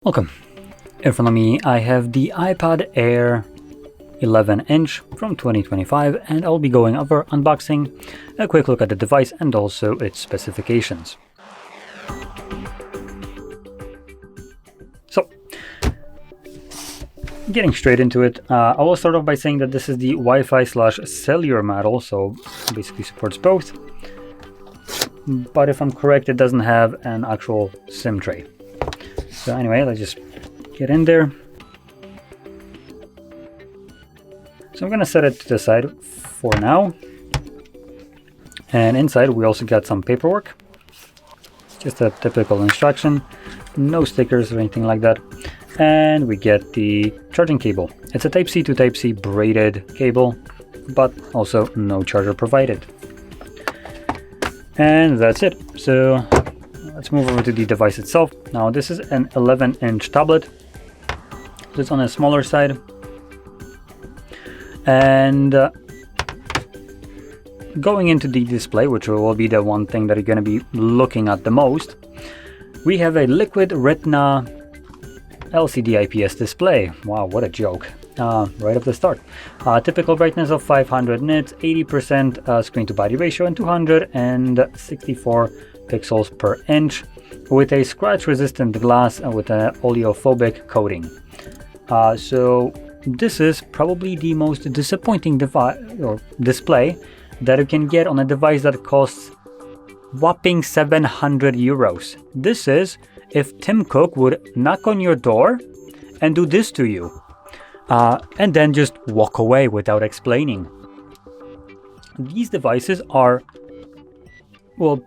Welcome. In front of me I have the iPad Air 11-inch from 2025, and I'll be going over unboxing, a quick look at the device and also its specifications. So, getting straight into it, I will start off by saying that this is the Wi-Fi/cellular model, so basically supports both. But if I'm correct, it doesn't have an actual SIM tray. So anyway, let's just get in there. So I'm gonna set it to the side for now. And inside we also got some paperwork. Just a typical instruction, no stickers or anything like that. And we get the charging cable. It's a Type-C to Type-C braided cable, but also no charger provided. And that's it. So let's move over to the device itself. Now this is an 11-inch tablet, so it's on the smaller side. And going into the display, which will be the one thing that you're going to be looking at the most, we have a liquid retina LCD IPS display. Wow, what a joke. Right at the start. Typical brightness of 500 nits, 80% screen to body ratio, and 264 pixels per inch, with a scratch resistant glass and with an oleophobic coating. So this is probably the most disappointing display that you can get on a device that costs whopping 700 euros. This is if Tim Cook would knock on your door and do this to you. And then just walk away without explaining. These devices are, well,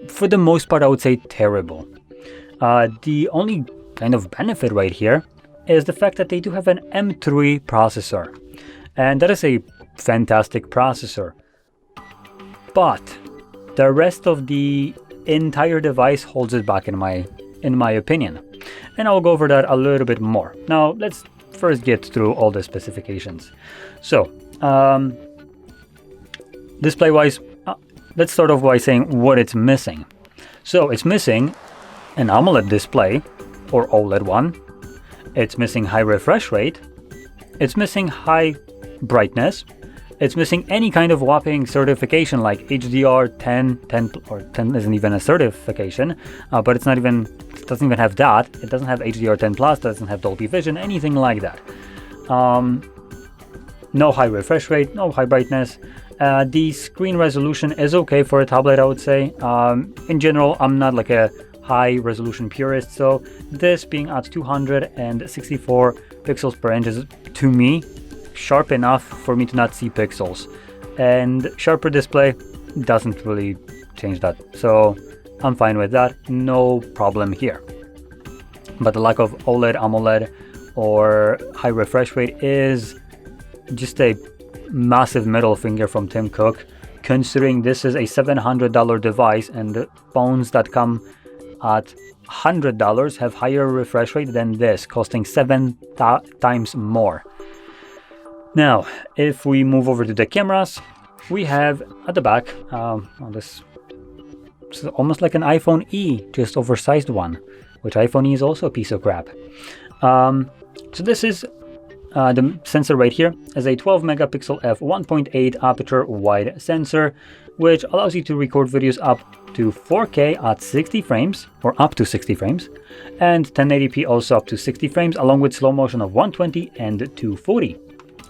for the most part, I would say terrible. The only kind of benefit right here is the fact that they do have an M3 processor. And that is a fantastic processor. But the rest of the entire device holds it back in my opinion. And I'll go over that a little bit more. Now, let's first get through all the specifications. So, display wise, let's start off by saying what it's missing. So it's missing an AMOLED display, or OLED one. It's missing high refresh rate. It's missing high brightness. It's missing any kind of whopping certification like HDR 10 or 10 isn't even a certification, but it doesn't even have that. It doesn't have HDR 10 plus, doesn't have Dolby Vision, anything like that. No high refresh rate, no high brightness. The screen resolution is okay for a tablet, I would say. In general, I'm not like a high resolution purist, so this being at 264 pixels per inch is, to me, sharp enough for me to not see pixels. And sharper display doesn't really change that, so I'm fine with that, no problem here. But the lack of OLED, AMOLED, or high refresh rate is just a massive middle finger from Tim Cook, considering this is a $700 device and the phones that come at $100 have higher refresh rate than this, costing 7 times more. Now, if we move over to the cameras, we have at the back, this is almost like an iPhone E, just oversized one, which iPhone E is also a piece of crap. So this is the sensor right here is a 12 megapixel f1.8 aperture wide sensor, which allows you to record videos up to 4K at 60 frames, or up to 60 frames, and 1080p also up to 60 frames, along with slow motion of 120 and 240.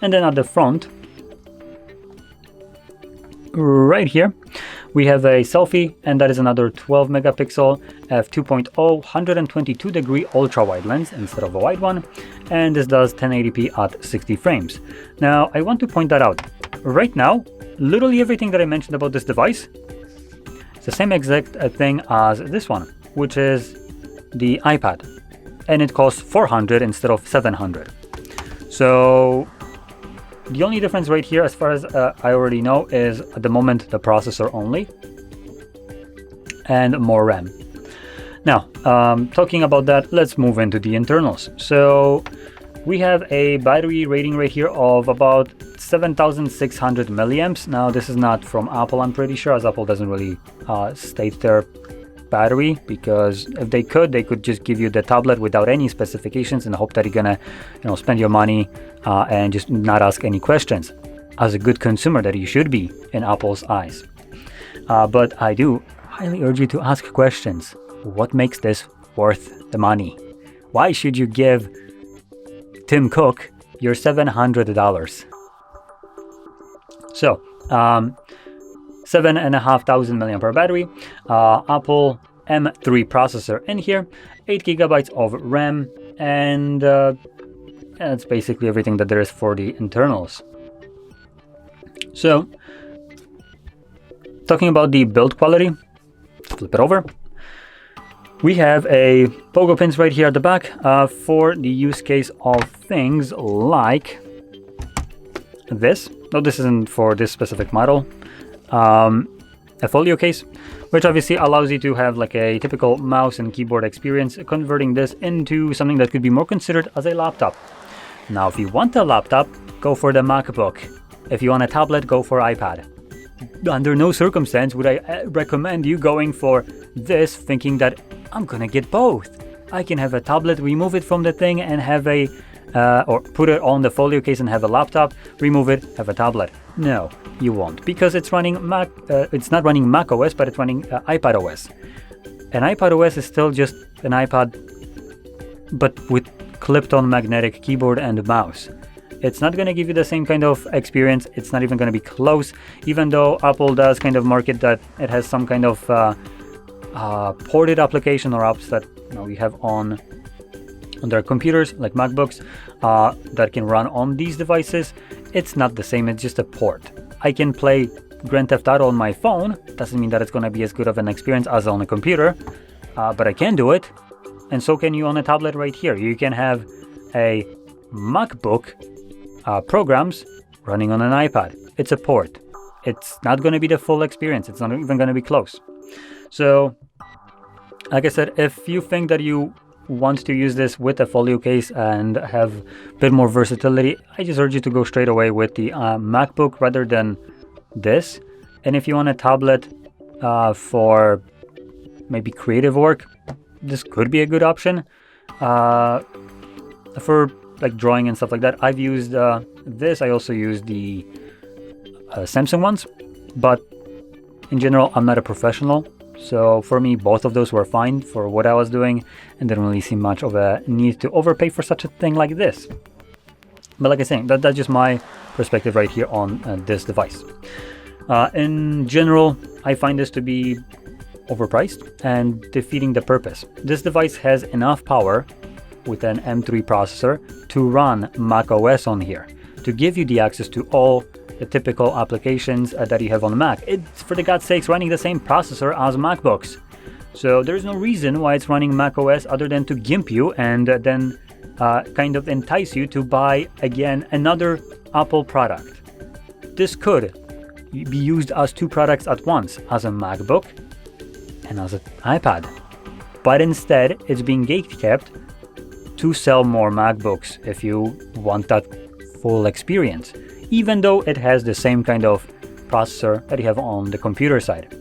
And then at the front, right here, we have a selfie, and that is another 12 megapixel f2.0 122 degree ultra wide lens instead of a wide one, and this does 1080p at 60 frames. Now, I want to point that out. Right now, literally everything that I mentioned about this device is the same exact thing as this one, which is the iPad, and it costs 400 instead of 700. So the only difference right here, as far as I already know, is at the moment the processor only and more RAM. Now, talking about that, let's move into the internals. So we have a battery rating right here of about 7,600 milliamps. Now, this is not from Apple, I'm pretty sure, as Apple doesn't really state their battery, because if they could just give you the tablet without any specifications and hope that you're gonna, spend your money and just not ask any questions, as a good consumer that you should be in Apple's eyes. But I do highly urge you to ask questions. What makes this worth the money? Why should you give Tim Cook your $700? So, 7,500 milliampere battery, Apple M3 processor in here, 8 gigabytes of RAM, and that's basically everything that there is for the internals. So, talking about the build quality, flip it over. We have a pogo pins right here at the back for the use case of things like this. No, this isn't for this specific model. A folio case, which obviously allows you to have like a typical mouse and keyboard experience, converting this into something that could be more considered as a laptop. Now, if you want a laptop, go for the MacBook. If you want a tablet, go for iPad. Under no circumstance would I recommend you going for this thinking that I'm gonna get both. I can have a tablet, remove it from the thing and have or put it on the folio case and have a laptop, remove it, have a tablet. No, you won't, because it's running it's not running Mac OS, but it's running iPad OS. An iPad OS is still just an iPad, but with clipped-on magnetic keyboard and mouse. It's not going to give you the same kind of experience. It's not even going to be close, even though Apple does kind of market that it has some kind of ported application or apps that we have on their computers, like MacBooks, that can run on these devices. It's not the same. It's just a port. I can play Grand Theft Auto on my phone. Doesn't mean that it's going to be as good of an experience as on a computer, but I can do it. And so can you on a tablet right here. You can have a MacBook programs running on an iPad. It's a port. It's not going to be the full experience. It's not even going to be close. So, like I said, if you think that you want to use this with a folio case and have a bit more versatility, I just urge you to go straight away with the MacBook rather than this. And if you want a tablet for maybe creative work, this could be a good option. For like drawing and stuff like that, I've used this. I also use the Samsung ones, but in general, I'm not a professional. So for me, both of those were fine for what I was doing and didn't really see much of a need to overpay for such a thing like this. But like I was saying, that's just my perspective right here on this device. In general, I find this to be overpriced and defeating the purpose. This device has enough power with an M3 processor to run Mac OS on here, to give you the access to all the typical applications that you have on Mac. It's, for the God's sakes, running the same processor as MacBooks. So there's no reason why it's running Mac OS other than to gimp you and then kind of entice you to buy, again, another Apple product. This could be used as two products at once, as a MacBook and as an iPad. But instead, it's being gatekept to sell more MacBooks if you want that full experience, even though it has the same kind of processor that you have on the computer side.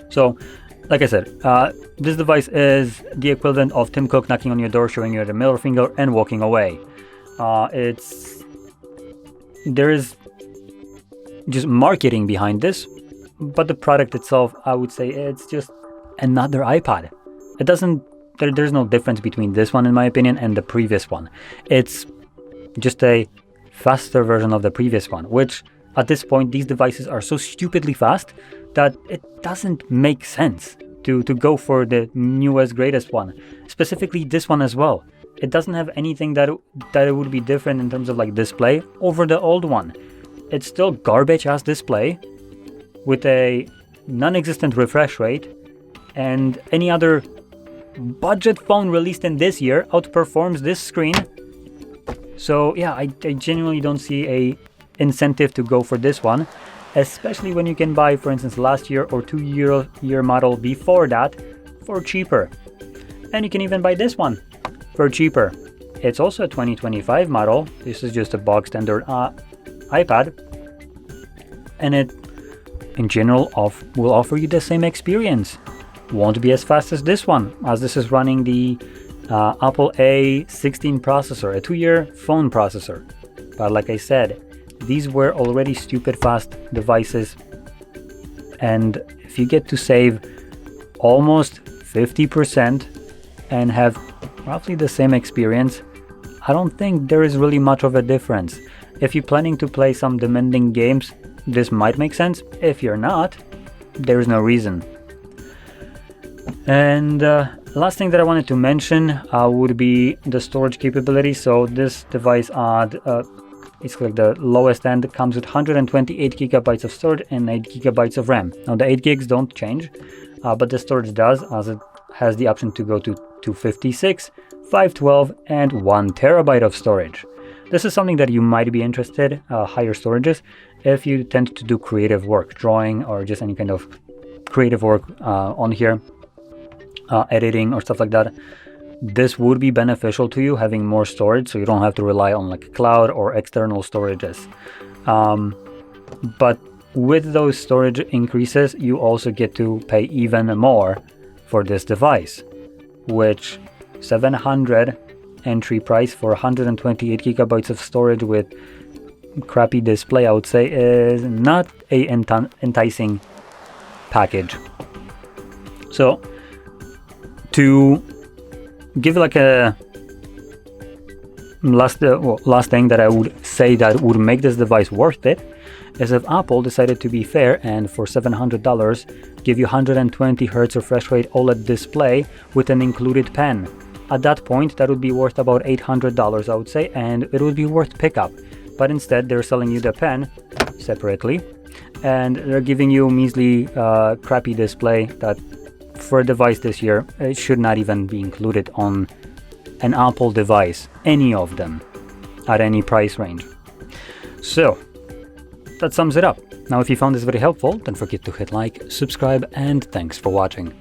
So, like I said, this device is the equivalent of Tim Cook knocking on your door, showing you the middle finger and walking away. There is just marketing behind this, but the product itself, I would say it's just another iPad. It doesn't, there's no difference between this one, in my opinion, and the previous one. It's just a faster version of the previous one, which at this point, these devices are so stupidly fast that it doesn't make sense to go for the newest, greatest one. Specifically this one as well. It doesn't have anything that it would be different in terms of like display over the old one. It's still garbage ass display with a non-existent refresh rate, and any other budget phone released in this year outperforms this screen. So yeah, I genuinely don't see a incentive to go for this one, especially when you can buy, for instance, last year or 2 year model before that for cheaper. And you can even buy this one for cheaper. It's also a 2025 model. This is just a bog standard iPad, and it in general will offer you the same experience. won't be as fast as this one, as this is running the Apple A16 processor, a 2-year phone processor. But like I said, these were already stupid fast devices, and if you get to save almost 50% and have roughly the same experience, I don't think there is really much of a difference. If you're planning to play some demanding games, this might make sense. If you're not, there's no reason. And last thing that I wanted to mention would be the storage capability. So this device at basically the lowest end comes with 128 gigabytes of storage and 8 gigabytes of RAM. Now the 8 gigs don't change, but the storage does, as it has the option to go to 256, 512 and 1 terabyte of storage. This is something that you might be interested, higher storages, if you tend to do creative work, drawing or just any kind of creative work on here, editing or stuff like that. This would be beneficial to you, having more storage, so you don't have to rely on like cloud or external storages. But with those storage increases, you also get to pay even more for this device, which $700 entry price for 128 gigabytes of storage with crappy display, I would say, is not a enticing package. So to give like a last thing that I would say that would make this device worth it is if Apple decided to be fair and for $700 give you 120 Hz refresh rate OLED display with an included pen. At that point, that would be worth about $800, I would say, and it would be worth pickup. But instead, they're selling you the pen separately, and they're giving you measly crappy display that for a device this year, it should not even be included on an Apple device, any of them, at any price range. So that sums it up. Now, if you found this very helpful, don't forget to hit like, subscribe, and thanks for watching.